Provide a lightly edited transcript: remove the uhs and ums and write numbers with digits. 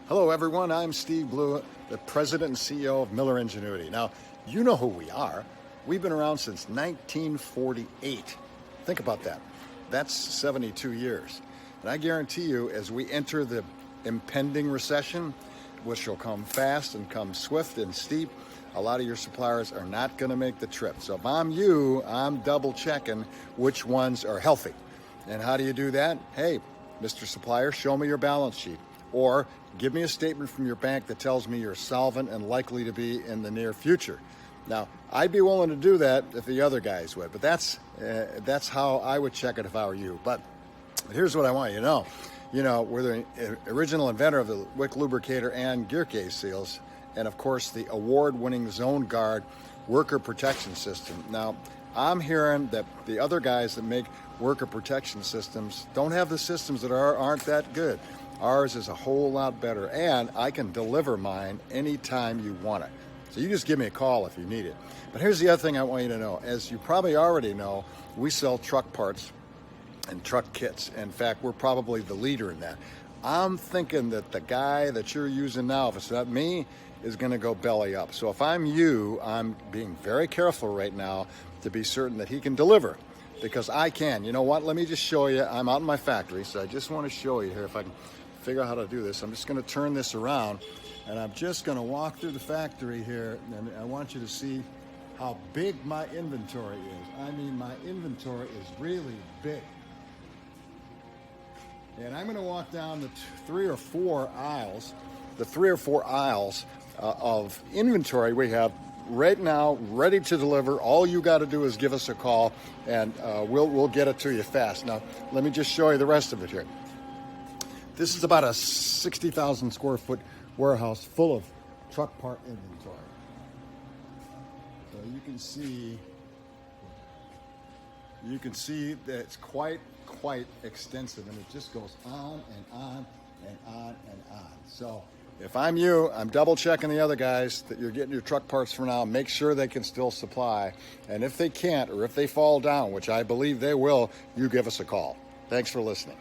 Hello everyone, I'm Steve Blue, the President and CEO of Miller Ingenuity. Now, you know who we are. We've been around since 1948. Think about that. That's 72 years. And I guarantee you, as we enter the impending recession, which will come fast and come swift and steep, a lot of your suppliers are not going to make the trip. So if I'm you, I'm double checking which ones are healthy. And how do you do that? Hey, Mr. Supplier, show me your balance sheet. Or give me a statement from your bank that tells me you're solvent and likely to be in the near future. Now, I'd be willing to do that if the other guys would, but that's how I would check it if I were you. But here's what I want you to know. You know, we're the original inventor of the wick lubricator and gear case seals, and of course the award-winning Zone Guard worker protection system. Now, I'm hearing that the other guys that make worker protection systems don't have the systems that aren't that good. Ours is a whole lot better, and I can deliver mine anytime you want it. So you just give me a call if you need it. But here's the other thing I want you to know. As you probably already know, we sell truck parts and truck kits. In fact, we're probably the leader in that. I'm thinking that the guy that you're using now, if it's not me, is going to go belly up. So if I'm you, I'm being very careful right now to be certain that he can deliver, because I can. You know what? Let me just show you. I'm out in my factory, so I just want to show you here if I can figure out how to do this. I'm just going to turn this around, and I'm just going to walk through the factory here, and I want you to see how big my inventory is. I mean, my inventory is really big. And I'm going to walk down the three or four aisles of inventory we have right now, ready to deliver. All you got to do is give us a call, and we'll get it to you fast. Now, let me just show you the rest of it here. This is about a 60,000 square foot warehouse full of truck part inventory. So you can see that it's quite extensive, and it just goes on and on and on and on. So if I'm you, I'm double checking the other guys that you're getting your truck parts for now. Make sure they can still supply. And if they can't, or if they fall down, which I believe they will, you give us a call. Thanks for listening.